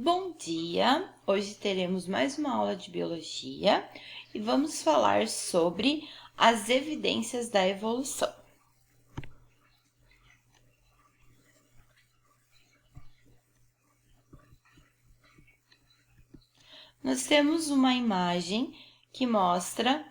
Bom dia! Hoje teremos mais uma aula de biologia e vamos falar sobre as evidências da evolução. Nós temos uma imagem que mostra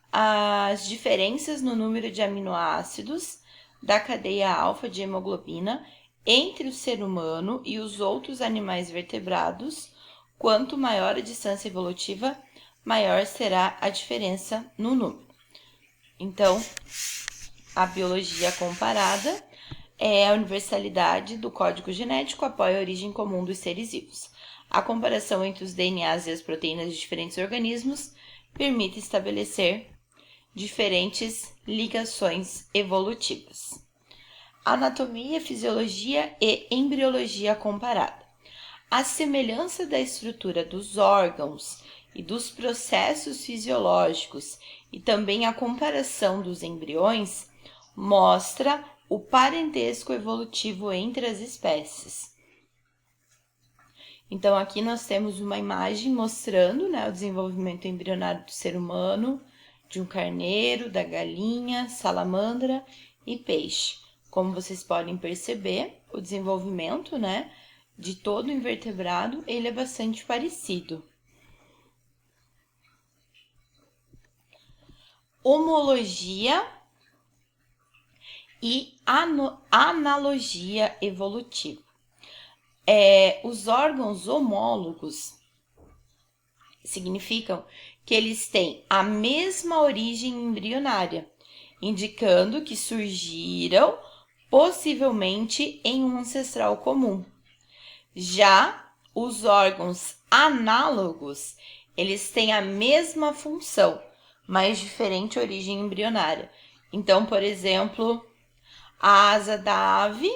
as diferenças no número de aminoácidos da cadeia alfa de hemoglobina entre o ser humano e os outros animais vertebrados. Quanto maior a distância evolutiva, maior será a diferença no número. Então, a biologia comparada é a universalidade do código genético, apoia a origem comum dos seres vivos. A comparação entre os DNAs e as proteínas de diferentes organismos permite estabelecer diferentes ligações evolutivas. Anatomia, fisiologia e embriologia comparada. A semelhança da estrutura dos órgãos e dos processos fisiológicos e também a comparação dos embriões mostra o parentesco evolutivo entre as espécies. Então, aqui nós temos uma imagem mostrando, o desenvolvimento embrionário do ser humano, de um carneiro, da galinha, salamandra e peixe. Como vocês podem perceber, o desenvolvimento, de todo invertebrado, ele é bastante parecido. Homologia e analogia evolutiva. Os órgãos homólogos significam que eles têm a mesma origem embrionária, indicando que surgiram possivelmente em um ancestral comum. Já os órgãos análogos, eles têm a mesma função, mas diferente origem embrionária. Então, por exemplo, a asa da ave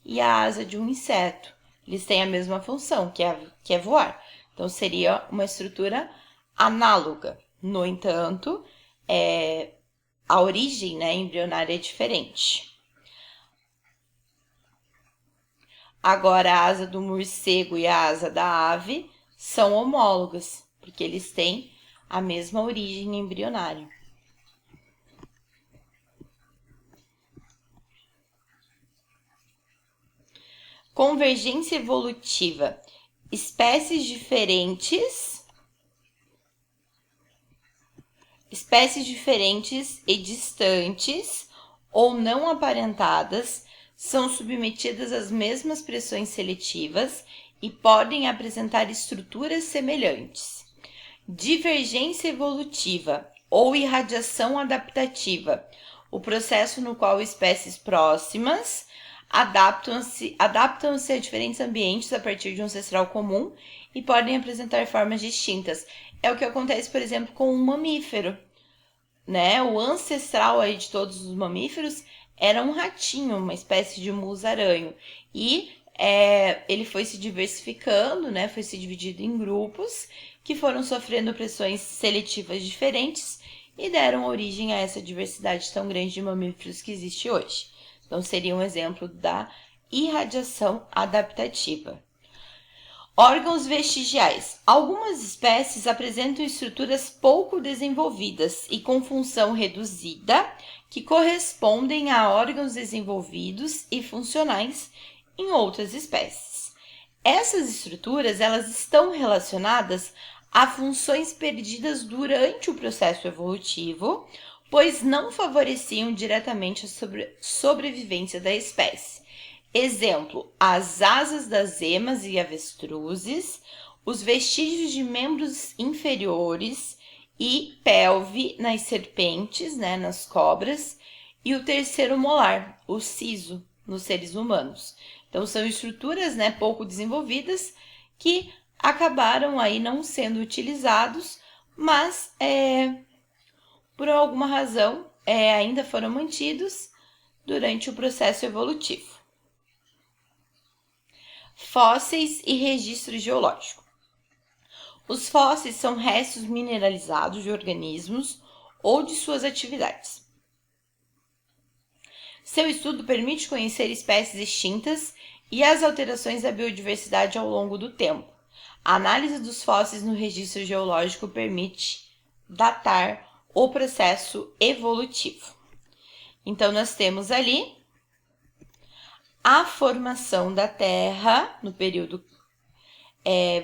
e a asa de um inseto, eles têm a mesma função, que é voar. Então, seria uma estrutura análoga. No entanto, a origem embrionária é diferente. Agora, a asa do morcego e a asa da ave são homólogas, porque eles têm a mesma origem embrionária. Convergência evolutiva. Espécies diferentes e distantes ou não aparentadas são submetidas às mesmas pressões seletivas e podem apresentar estruturas semelhantes. Divergência evolutiva ou irradiação adaptativa, o processo no qual espécies próximas adaptam-se a diferentes ambientes a partir de um ancestral comum e podem apresentar formas distintas. É o que acontece, por exemplo, com um mamífero, O ancestral aí de todos os mamíferos era um ratinho, uma espécie de musaranho. E ele foi se diversificando, foi se dividindo em grupos que foram sofrendo pressões seletivas diferentes e deram origem a essa diversidade tão grande de mamíferos que existe hoje. Então, seria um exemplo da irradiação adaptativa. Órgãos vestigiais. Algumas espécies apresentam estruturas pouco desenvolvidas e com função reduzida, que correspondem a órgãos desenvolvidos e funcionais em outras espécies. Essas estruturas, elas estão relacionadas a funções perdidas durante o processo evolutivo, pois não favoreciam diretamente a sobrevivência da espécie. Exemplo, as asas das emas e avestruzes, os vestígios de membros inferiores e pelve nas serpentes, nas cobras, e o terceiro molar, o siso, nos seres humanos. Então, são estruturas pouco desenvolvidas que acabaram aí não sendo utilizados, mas por alguma razão ainda foram mantidos durante o processo evolutivo. Fósseis e registro geológico. Os fósseis são restos mineralizados de organismos ou de suas atividades. Seu estudo permite conhecer espécies extintas E as alterações da biodiversidade ao longo do tempo. A análise dos fósseis no registro geológico permite datar o processo evolutivo. Então, nós temos ali a formação da Terra no período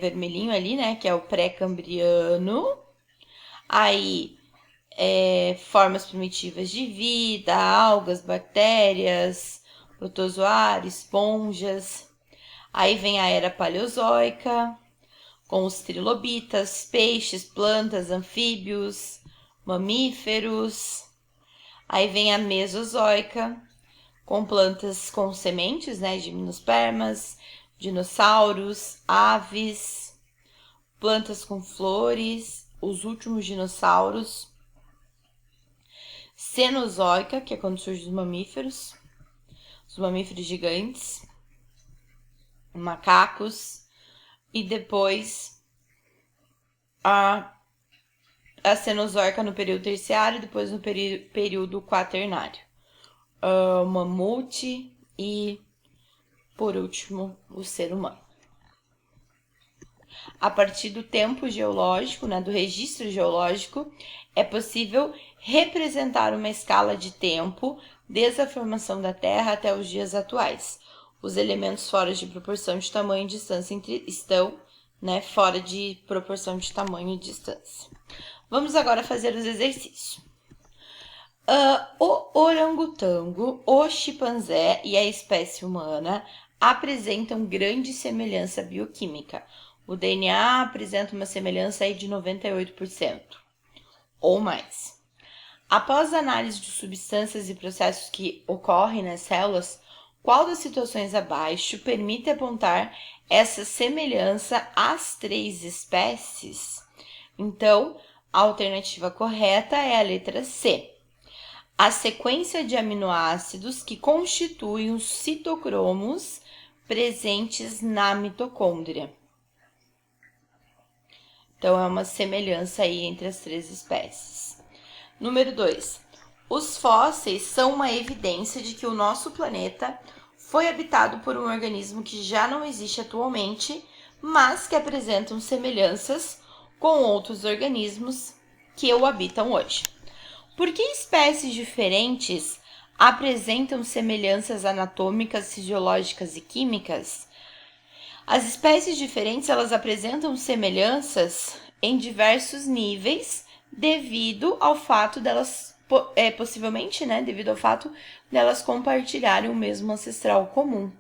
vermelhinho ali, né, que é o pré-cambriano. Aí, formas primitivas de vida, algas, bactérias, protozoários, esponjas. Aí vem a Era Paleozoica, com os trilobitas, peixes, plantas, anfíbios, mamíferos. Aí vem a Mesozoica, com plantas com sementes, né, gimnospermas, dinossauros, aves, plantas com flores, os últimos dinossauros. Cenozoica, que é quando surgem os mamíferos gigantes, macacos, e depois a Cenozoica no período terciário, depois no período quaternário. O mamute e, por último, o ser humano. A partir do tempo geológico, né, do registro geológico, é possível representar uma escala de tempo desde a formação da Terra até os dias atuais. Os elementos fora de proporção de tamanho e distância estão, né, fora de proporção de tamanho e distância. Vamos agora fazer os exercícios. O orangotango, o chimpanzé e a espécie humana apresentam grande semelhança bioquímica. O DNA apresenta uma semelhança aí de 98% ou mais. Após a análise de substâncias e processos que ocorrem nas células, qual das situações abaixo permite apontar essa semelhança às 3 espécies? Então, a alternativa correta é a letra C. A sequência de aminoácidos que constituem os citocromos presentes na mitocôndria. Então, é uma semelhança aí entre as 3 espécies. Número 2. Os fósseis são uma evidência de que o nosso planeta foi habitado por um organismo que já não existe atualmente, mas que apresentam semelhanças com outros organismos que o habitam hoje. Por que espécies diferentes apresentam semelhanças anatômicas, fisiológicas e químicas? As espécies diferentes, elas apresentam semelhanças em diversos níveis devido ao fato delas, possivelmente, né, devido ao fato delas compartilharem o mesmo ancestral comum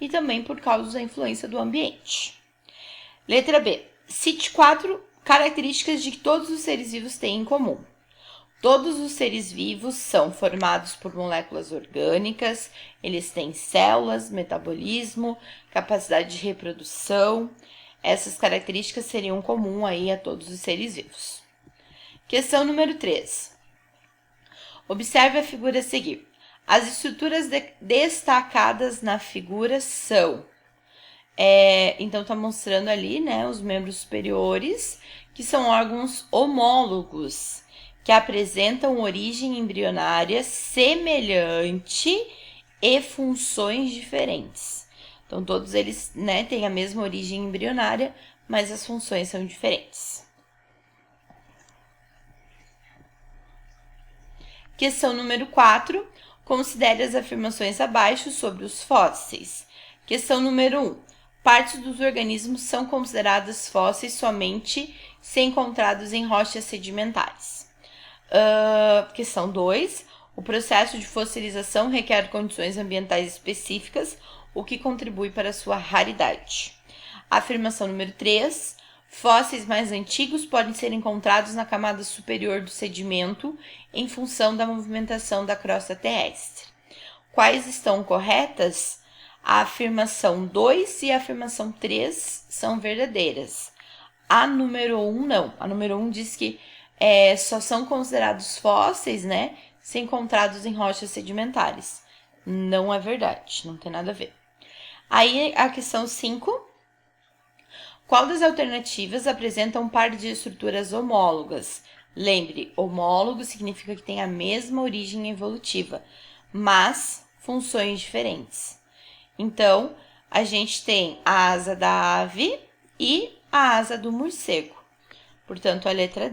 e também por causa da influência do ambiente. Letra B. Cite 4 características de que todos os seres vivos têm em comum. Todos os seres vivos são formados por moléculas orgânicas, eles têm células, metabolismo, capacidade de reprodução. Essas características seriam comuns aí a todos os seres vivos. Questão número 3. Observe a figura a seguir. As estruturas destacadas na figura são... então, está mostrando ali, né, os membros superiores, que são órgãos homólogos, que apresentam origem embrionária semelhante e funções diferentes. Então, todos eles, né, têm a mesma origem embrionária, mas as funções são diferentes. Questão número 4. Considere as afirmações abaixo sobre os fósseis. Questão número 1. Partes dos organismos são consideradas fósseis somente se encontrados em rochas sedimentares. Questão 2. O processo de fossilização requer condições ambientais específicas, o que contribui para sua raridade. Afirmação número 3. Fósseis mais antigos podem ser encontrados na camada superior do sedimento em função da movimentação da crosta terrestre. Quais estão corretas? A afirmação 2 e a afirmação 3 são verdadeiras. A número 1 não. A número 1 diz que só são considerados fósseis, né, se encontrados em rochas sedimentares. Não é verdade, não tem nada a ver. Aí a questão 5. Qual das alternativas apresenta um par de estruturas homólogas? Lembre, homólogo significa que tem a mesma origem evolutiva, mas funções diferentes. Então, a gente tem a asa da ave e a asa do morcego. Portanto, a letra